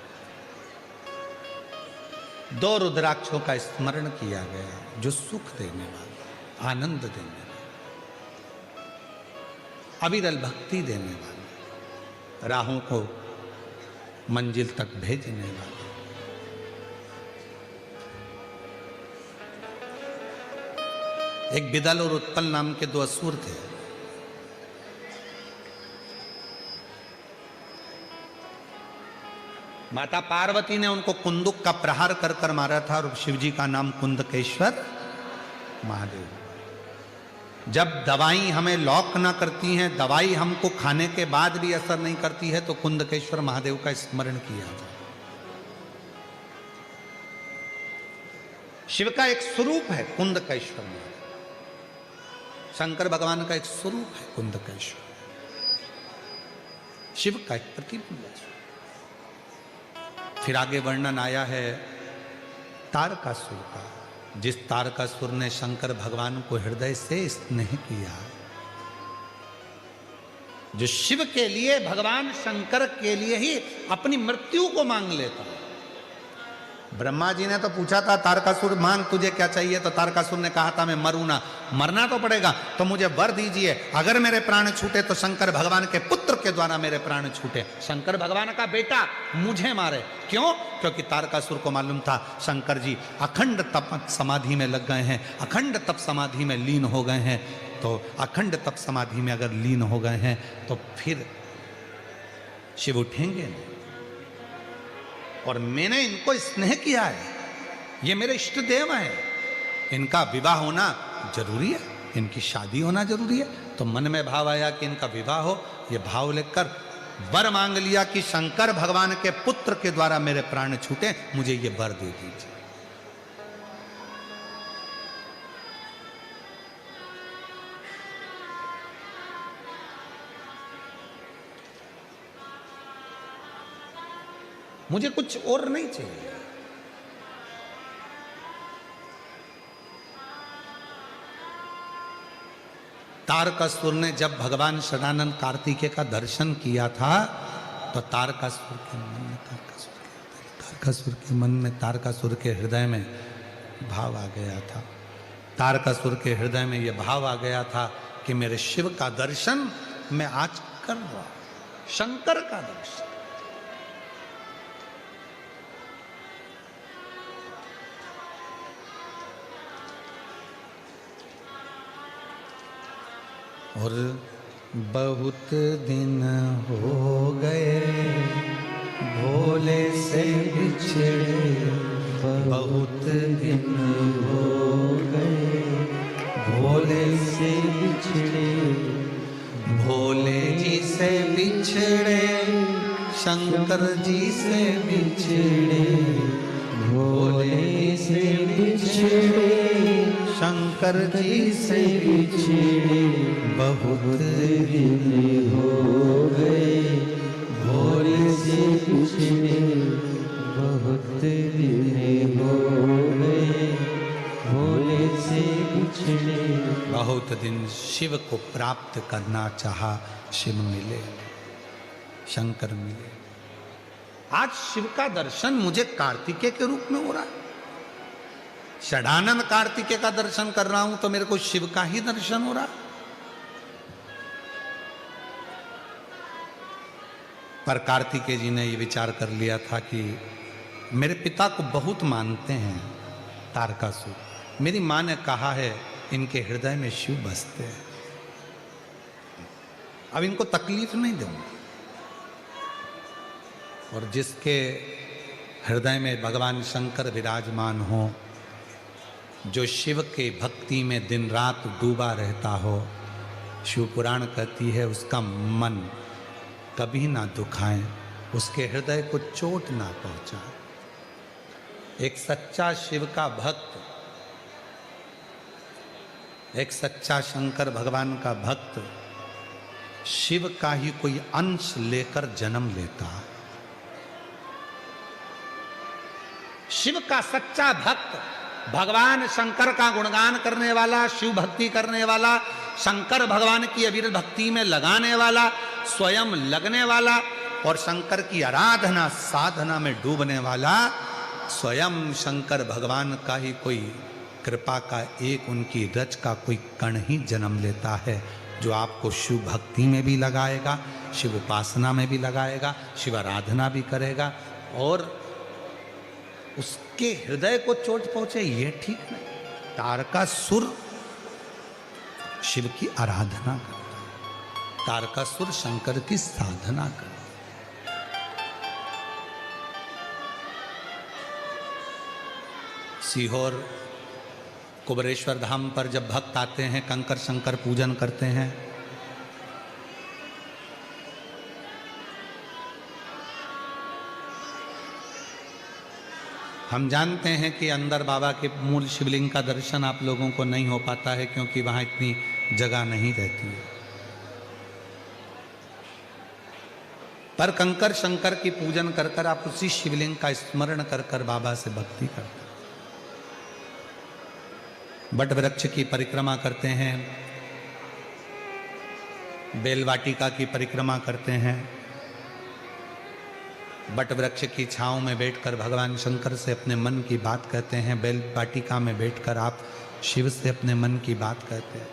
2 रुद्राक्षों का स्मरण किया गया जो सुख देने वाले, आनंद देने वाले, अविरल भक्ति देने वाले, राहों को मंजिल तक भेजने वाले। एक बिदल और उत्पल नाम के 2 असुर थे। माता पार्वती ने उनको कुंदुक का प्रहार कर कर मारा था, और शिवजी का नाम कुंदकेश्वर महादेव। जब दवाई हमें लॉक ना करती है, दवाई हमको खाने के बाद भी असर नहीं करती है, तो कुंदकेश्वर महादेव का स्मरण किया जाए। शिव का एक स्वरूप है कुंदकेश्वर महादेव, शंकर भगवान का एक स्वरूप है कुंदकेश्वर, शिव का एक प्रतिबिंब है। फिर आगे वर्णन आया है तारकासुर का, जिस तारकासुर ने शंकर भगवान को हृदय से स्नेह किया, जो शिव के लिए, भगवान शंकर के लिए ही अपनी मृत्यु को मांग लेता। ब्रह्मा जी ने तो पूछा था तारकासुर मांग तुझे क्या चाहिए, तो तारकासुर ने कहा था मैं मरूं ना, मरना तो पड़ेगा, तो मुझे वर दीजिए, अगर मेरे प्राण छूटे तो शंकर भगवान के पुत्र के द्वारा मेरे प्राण छूटे, शंकर भगवान का बेटा मुझे मारे। क्यों? क्योंकि तारकासुर को मालूम था शंकर जी अखंड तप समाधि में लग गए हैं, अखंड तप समाधि में लीन हो गए हैं, तो अखंड तप समाधि में अगर लीन हो गए हैं तो फिर शिव उठेंगे नहीं। और मैंने इनको स्नेह किया है, ये मेरे इष्ट देव हैं, इनका विवाह होना जरूरी है, इनकी शादी होना जरूरी है। तो मन में भाव आया कि इनका विवाह हो। ये भाव लेकर वर मांग लिया कि शंकर भगवान के पुत्र के द्वारा मेरे प्राण छूटे, मुझे ये वर दे दीजिए। मुझे कुछ और नहीं चाहिए। तारकासुर ने जब भगवान शरणानंद कार्तिकेय का दर्शन किया था, तो तारकासुर के हृदय में भाव आ गया था। तारकासुर के हृदय में यह भाव आ गया था कि मेरे शिव का दर्शन मैं आज कर रहा हूं, शंकर का दर्शन। और बहुत दिन हो गए भोले से बिछड़े, बहुत दिन हो गए भोले से बिछड़े, भोले जी से बिछड़े शंकर जी से बिछड़े, भोले से बिछड़े शंकर जी से बिछड़े बहुत दिन हो गए, भोले से बिछड़े बहुत दिन हो गए, भोले से बिछड़े। बहुत दिन शिव को प्राप्त करना चाहा, शिव मिले, शंकर मिले। आज शिव का दर्शन मुझे कार्तिकेय के रूप में हो रहा है। षडानंद कार्तिकेय का दर्शन कर रहा हूं तो मेरे को शिव का ही दर्शन हो रहा। पर कार्तिकेय जी ने ये विचार कर लिया था कि मेरे पिता को बहुत मानते हैं तारकासुर, मेरी मां ने कहा है इनके हृदय में शिव बसते हैं, अब इनको तकलीफ नहीं दूंगा। और जिसके हृदय में भगवान शंकर विराजमान हो, जो शिव के भक्ति में दिन रात डूबा रहता हो, शिव पुराण कहती है उसका मन कभी ना दुखाए, उसके हृदय को चोट ना पहुंचाए। एक सच्चा शिव का भक्त, एक सच्चा शंकर भगवान का भक्त शिव का ही कोई अंश लेकर जन्म लेता है। शिव का सच्चा भक्त, भगवान शंकर का गुणगान करने वाला, शिव भक्ति करने वाला, शंकर भगवान की अविरत भक्ति में लगाने वाला, स्वयं लगने वाला और शंकर की आराधना साधना में डूबने वाला, स्वयं शंकर भगवान का ही कोई कृपा का एक उनकी रच का कोई कण ही जन्म लेता है, जो आपको शिव भक्ति में भी लगाएगा, शिव उपासना में भी लगाएगा, शिव आराधना भी करेगा और उसके हृदय को चोट पहुंचे ये ठीक नहीं। तारकासुर शिव की आराधना करता है, तारकासुर शंकर की साधना करता है। सीहोर कुबरेश्वर धाम पर जब भक्त आते हैं, कंकर शंकर पूजन करते हैं, हम जानते हैं कि अंदर बाबा के मूल शिवलिंग का दर्शन आप लोगों को नहीं हो पाता है, क्योंकि वहाँ इतनी जगह नहीं रहती है। पर कंकर शंकर की पूजन कर कर आप उसी शिवलिंग का स्मरण कर कर बाबा से भक्ति करते हैं। बट वृक्ष की परिक्रमा करते हैं, बेलवाटिका की परिक्रमा करते हैं, बट वृक्ष की छांव में बैठकर भगवान शंकर से अपने मन की बात कहते हैं, बेल वाटिका में बैठकर आप शिव से अपने मन की बात कहते हैं।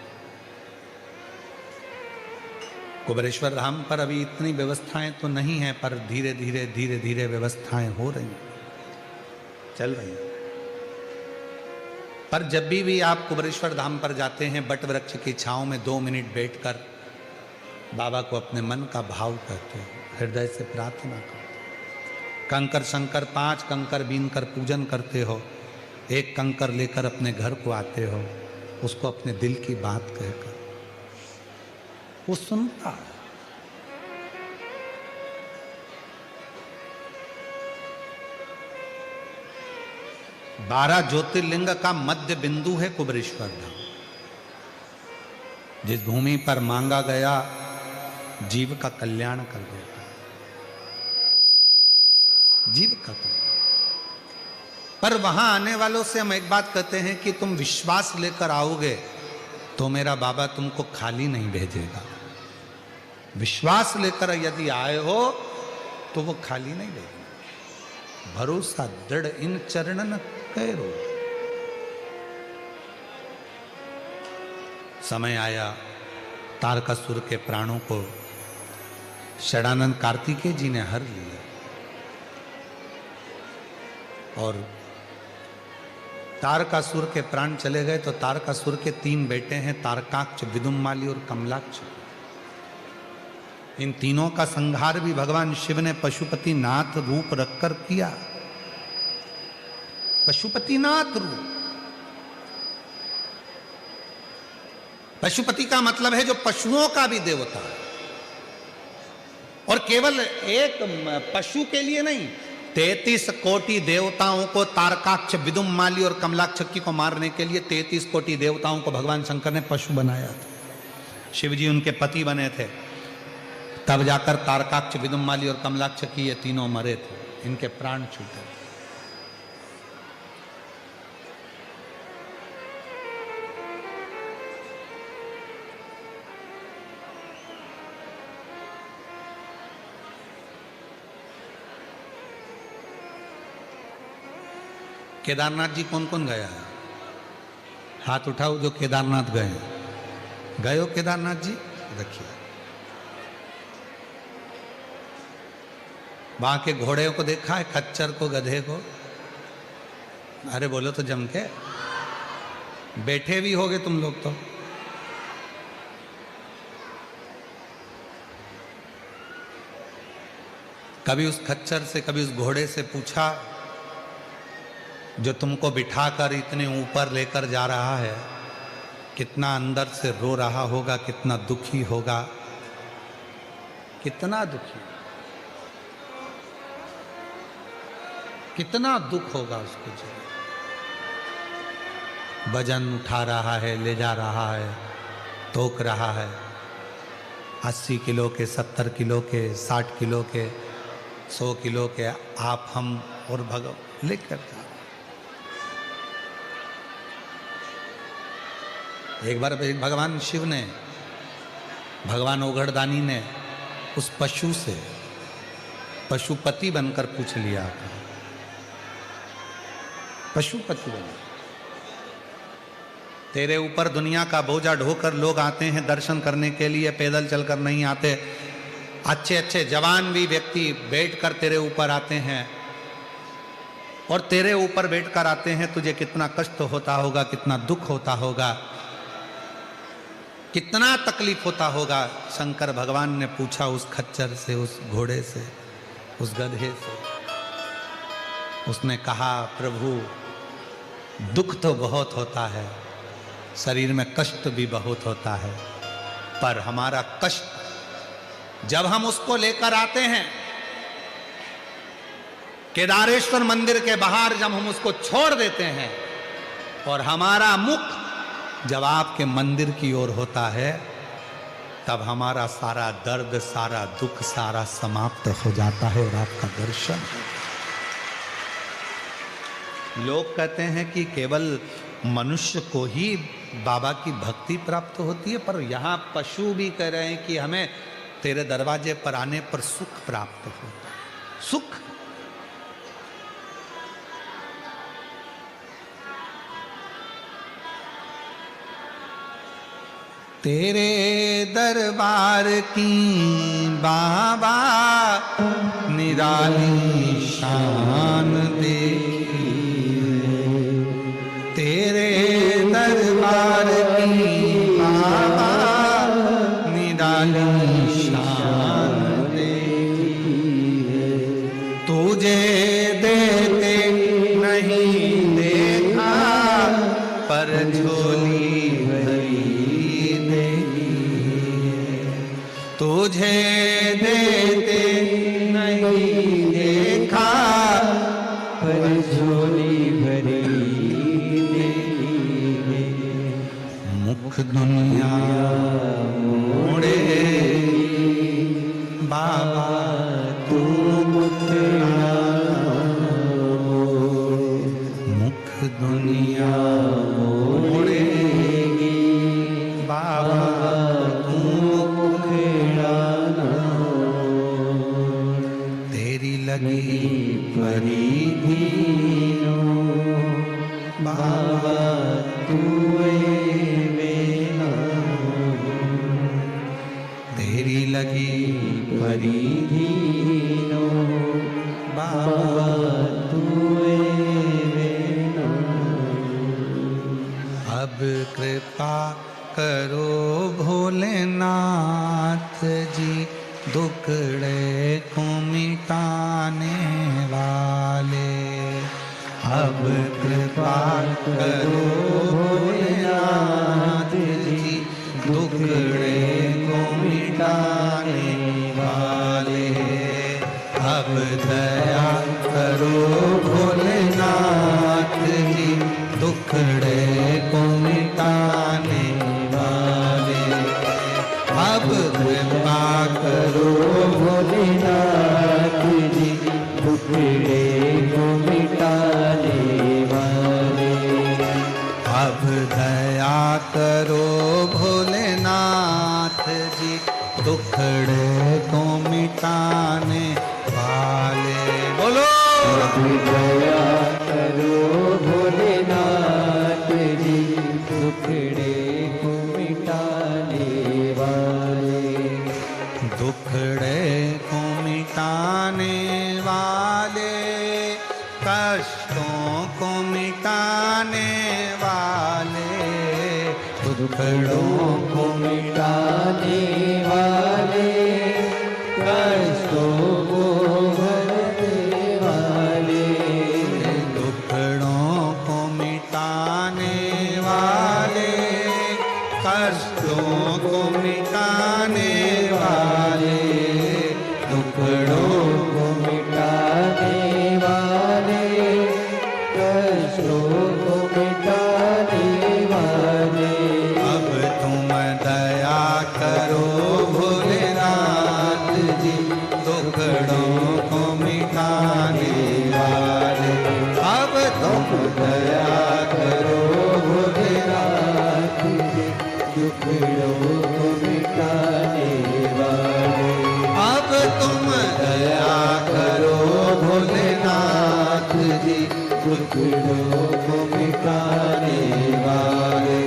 कुबरेश्वर धाम पर अभी इतनी व्यवस्थाएं तो नहीं है, पर धीरे धीरे धीरे धीरे व्यवस्थाएं हो रही हैं, चल रही हैं। पर जब भी आप कुबरेश्वर धाम पर जाते हैं, बट वृक्ष की छांव में 2 मिनट बैठकर बाबा को अपने मन का भाव कहते हो, हृदय से प्रार्थना करते। कंकर शंकर 5 कंकर बीन कर पूजन करते हो, 1 कंकर लेकर अपने घर को आते हो, उसको अपने दिल की बात कहकर वो सुनता है। बारह ज्योतिर्लिंग का मध्य बिंदु है कुबरेश्वर धाम। जिस भूमि पर मांगा गया जीव का कल्याण कर देता है, जीव का कल्याण। पर वहां आने वालों से हम एक बात कहते हैं कि तुम विश्वास लेकर आओगे तो मेरा बाबा तुमको खाली नहीं भेजेगा। विश्वास लेकर यदि आए हो तो वो खाली नहीं भेजेगा। भरोसा दृढ़ इन चरणन करो। समय आया, तारकासुर के प्राणों को षडानंद कार्तिकेय जी ने हर लिया और तारकासुर के प्राण चले गए। तो तारकासुर के 3 बेटे हैं, तारकाक्ष, विदुम्माली और कमलाक्ष। इन तीनों का संहार भी भगवान शिव ने पशुपति नाथ रूप रखकर किया। पशुपतिनाथ रूप, पशुपति का मतलब है जो पशुओं का भी देवता है। और केवल एक पशु के लिए नहीं, 33 कोटि देवताओं को, तारकाक्ष, विदुमाली और कमलाक्षकी को मारने के लिए 33 कोटि देवताओं को भगवान शंकर ने पशु बनाया था। शिव जी उनके पति बने थे, तब जाकर तारकाक्ष, विदुमाली और कमलाक्षकी ये तीनों मरे थे, इनके प्राण छूटे। केदारनाथ जी कौन कौन गया है? हाथ उठाओ जो केदारनाथ गए। गए हो केदारनाथ जी? देखिए वहां के घोड़े को देखा है, खच्चर को, गधे को? अरे बोलो तो जम के, बैठे भी होगे तुम लोग तो। कभी उस खच्चर से, कभी उस घोड़े से पूछा जो तुमको बिठाकर इतने ऊपर लेकर जा रहा है, कितना अंदर से रो रहा होगा, कितना दुखी होगा, कितना दुखी, कितना दुख होगा उसको जो वजन उठा रहा है, ले जा रहा है, तोक रहा है, 80 किलो के, 70 किलो के, 60 किलो के, 100 किलो के, आप, हम और भगवान लेकर जा। एक बार भगवान शिव ने, भगवान ओघड़दानी ने उस पशु से पशुपति बनकर पूछ लिया, पशुपति बन, तेरे ऊपर दुनिया का बोझा ढोकर लोग आते हैं दर्शन करने के लिए, पैदल चलकर नहीं आते। अच्छे अच्छे जवान भी व्यक्ति बैठकर तेरे ऊपर आते हैं, और तेरे ऊपर बैठकर आते हैं, तुझे कितना कष्ट होता होगा, कितना दुख होता होगा, कितना तकलीफ होता होगा। शंकर भगवान ने पूछा उस खच्चर से, उस घोड़े से, उस गधे से। उसने कहा, प्रभु दुख तो बहुत होता है, शरीर में कष्ट भी बहुत होता है, पर हमारा कष्ट जब हम उसको लेकर आते हैं केदारेश्वर मंदिर के बाहर, जब हम उसको छोड़ देते हैं और हमारा मुख जब आपके मंदिर की ओर होता है, तब हमारा सारा दर्द, सारा दुख, सारा समाप्त हो जाता है और आपका दर्शन। लोग कहते हैं कि केवल मनुष्य को ही बाबा की भक्ति प्राप्त होती है, पर यहाँ पशु भी कह रहे हैं कि हमें तेरे दरवाजे पर आने पर सुख प्राप्त होता है। सुख, तेरे दरबार की बाबा निराली शान देखी, तेरे दरबार की बाबा निराली शान देखी, तुझे देते नहीं देखा पर झोली तुझे देते नहीं देखा पर झोली भरी देखी। मुख दुनिया मोड़े बाबा तू मुखड़ा मुख दुनिया मोड़ेगी बाबा लगी परिधीनो बाबा तुए मेरा, तेरी लगी परिधीनो बाबा तुए मेरा। अब कृपा करो भोलेनाथ जी, दुखड़े को मिटाने वाले। अब कृपा करो भोलेनाथ जी, दुखड़े को मिटाने वाले। अब दया करो करो भोलेनाथ जी, दुखड़े को मिटाने वाले। अब दया करो भोलेनाथ जी, दुखड़े को मिटाने वाले। बोलो अब दया करो भोलेनाथ जी, दुखड़े को मिटाने वाले। दुखड़े को मिटाने वाले, कष्टों को मिटाने वाले, दुखड़ों को मिटाने वाले, कष्टों को भरने वाले। दुखड़ों को मिटाने वाले, कष्टों को मिटाने वाले, दुखड़ों को मिटाने वाले, कष्टों को मिटाने वाले। अब तुम दया करो भोलेनाथ जी, दुखड़ों को मिटाने वाले। अब तुम दया करो भोलेनाथ जी, दुखड़ों को मिटाने वाले। अब तुम दया करो भोलेनाथ जी, दुखड़ों को मिटाने वाले।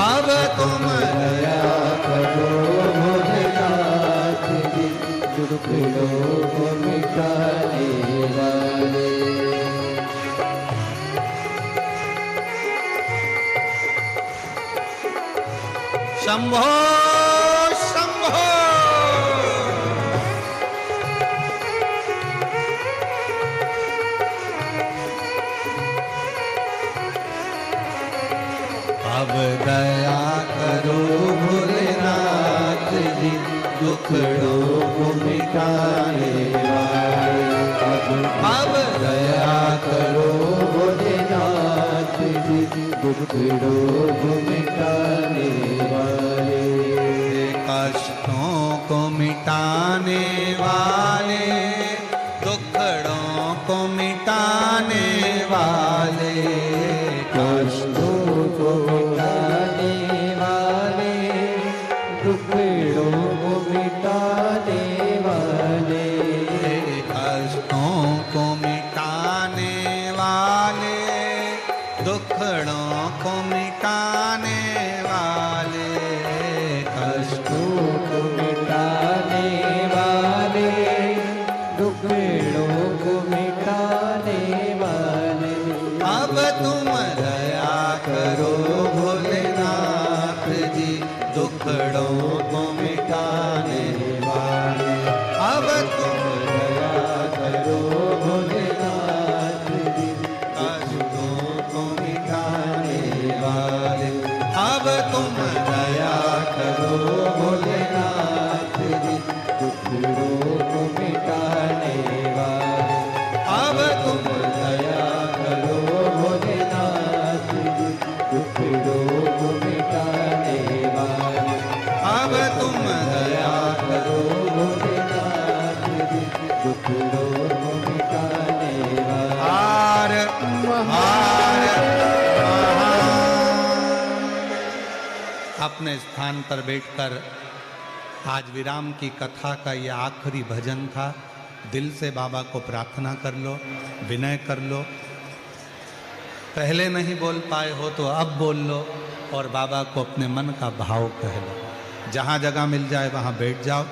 अब तुम दया करो भोलेनाथ जी, दुखड़ों को मिटाने वाले। शंभो शंभो। अब दया करो भोलेनाथ जी, दुखड़ों को मिटाने वाले। अब दया करो भोलेनाथ जी, दुखड़ों को मिटाने वाले। कष्टों को मिटाने वाले, दुखड़ों को मिटाने वाले, कष्टों को मिटाने वाले, दुखड़ों को मिटाने वाले। कष्टों को मिटाने वाले, दुखड़ों को मिटाने वाले, कष्टों को मिटाने वाले, दुखड़ों को मिटाने वाले। अब तुम दया करो भोलेनाथ जी, दुखड़ों को मिटाने वाले। अब तुम दया करो भोलेनाथ जी, कष्टों को मिटाने वाले। अब तुम दया करो भोलेनाथ जी, दुखड़ों को मिटाने वाले। अब तुम दया करो भोलेनाथ जी, दुखड़ों को मिटाने वाले। अब तुम दया करो भोलेनाथ जी, दुखड़ों को मिटाने वाले। हार हार अपने स्थान पर बैठकर आज विराम की कथा का ये आखिरी भजन था। दिल से बाबा को प्रार्थना कर लो, विनय कर लो। पहले नहीं बोल पाए हो तो अब बोल लो और बाबा को अपने मन का भाव कह लो। जहाँ जगह मिल जाए वहाँ बैठ जाओ।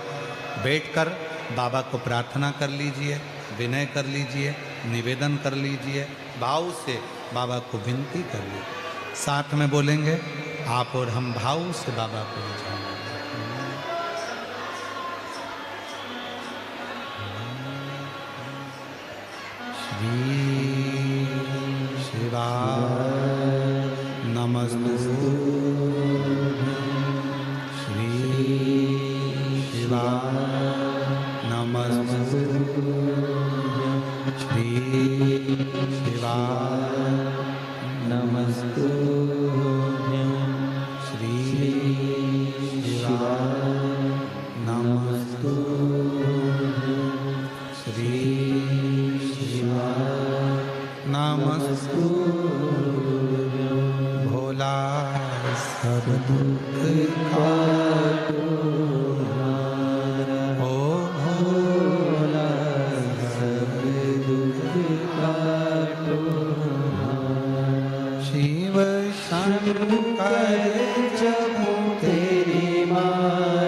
बैठकर बाबा को प्रार्थना कर लीजिए, विनय कर लीजिए, निवेदन कर लीजिए, भाव से बाबा को विनती कर लीजिए। साथ में बोलेंगे आप और हम, भाव से बाबा को बुझाएंगे। श्री शिवाय नमस्तु। श्री शिवाय नमस्तु। श्री शिवाय नमस्तुभ्यं। श्री शिवाय नमस्तु।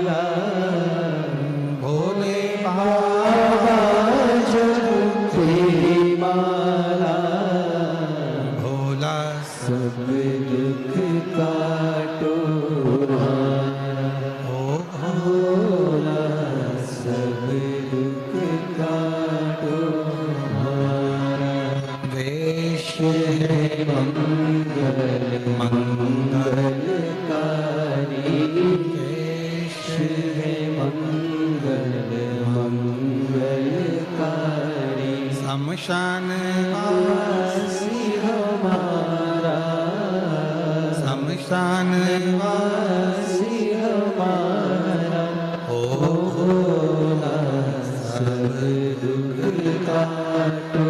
माला भोले बाबा जपते माला भोला सब दुख काटो ओ भोला सब दुख काटो वेश है मंगल मंगलकारी वेश है मंगल मंगलकारी शमशान वासी हमारा शमशान वासी हमारा ओ भोला सब दुख काटो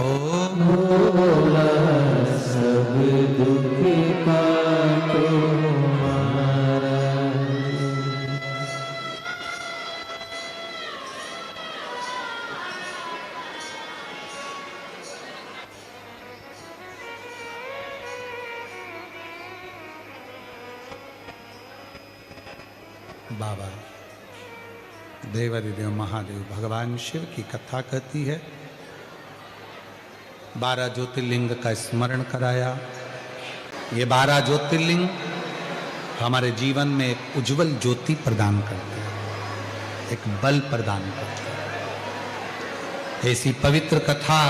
ओ भोला सब दुख काटो बाबा देवादिदेव महादेव भगवान शिव की कथा कहती है। 12 ज्योतिर्लिंग का स्मरण कराया। ये 12 ज्योतिर्लिंग हमारे जीवन में एक उज्जवल ज्योति प्रदान करते हैं, एक बल प्रदान करते हैं। ऐसी पवित्र कथा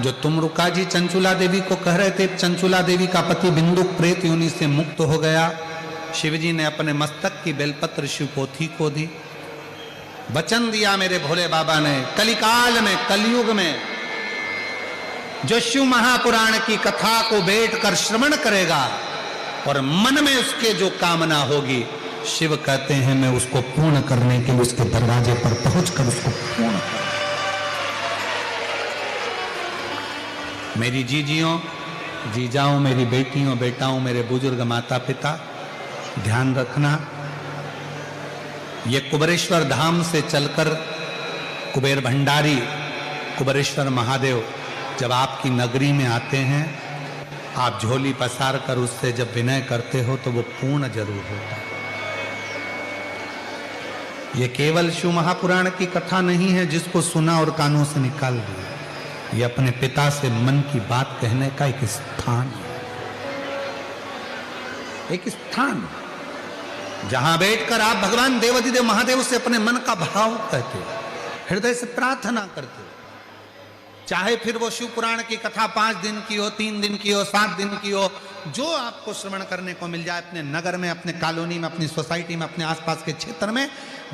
जो तुमरुका जी चंचुला देवी को कह रहे थे, चंचुला देवी का पति बिंदुक प्रेत योनि से मुक्त हो गया। शिवजी ने अपने मस्तक की बेलपत्र शिव पोथी को दी। वचन दिया मेरे भोले बाबा ने, कलिकाल में कलयुग में जो शिव महापुराण की कथा को बैठकर श्रवण करेगा और मन में उसके जो कामना होगी, शिव कहते हैं मैं उसको पूर्ण करने के लिए उसके दरवाजे पर पहुंचकर उसको पूर्ण कर। मेरी जीजियों जीजाओं, मेरी बेटियों बेटाओं, मेरे बुजुर्ग माता पिता, ध्यान रखना, ये कुबेरेश्वर धाम से चलकर कुबेर भंडारी कुबेरेश्वर महादेव जब आपकी नगरी में आते हैं, आप झोली पसार कर उससे जब विनय करते हो तो वो पूर्ण जरूर होता है। ये केवल शिव महापुराण की कथा नहीं है जिसको सुना और कानों से निकाल दिया। ये अपने पिता से मन की बात कहने का एक स्थान है, एक स्थान जहां बैठकर आप भगवान देवादिदेव महादेव से अपने मन का भाव कहते हो, हृदय से प्रार्थना करते हो। चाहे फिर वो शिव पुराण की कथा 5 दिन की हो, 3 दिन की हो, 7 दिन की हो, जो आपको श्रवण करने को मिल जाए अपने नगर में, अपने कॉलोनी में, अपनी सोसाइटी में, अपने आसपास के क्षेत्र में,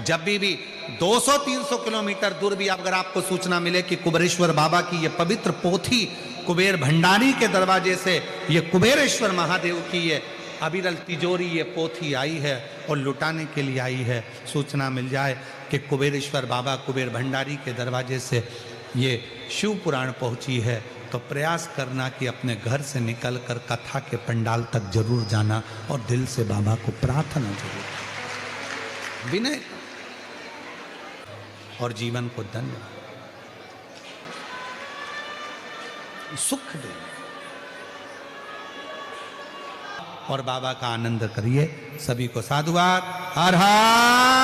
जब भी 200-300 किलोमीटर दूर भी अगर आपको सूचना मिले कि कुबेरेश्वर बाबा की ये पवित्र पोथी कुबेर भंडारी के दरवाजे से ये कुबेरेश्वर महादेव की ये अविरल तिजोरी ये पोथी आई है और लुटाने के लिए आई है, सूचना मिल जाए कि कुबेरेश्वर बाबा कुबेर भंडारी के दरवाजे से ये शिव पुराण पहुंची है, तो प्रयास करना कि अपने घर से निकलकर कथा के पंडाल तक जरूर जाना और दिल से बाबा को प्रार्थना जरूर, विनय और जीवन को धन्य सुख दे और बाबा का आनंद करिए। सभी को साधुवाद। हर हर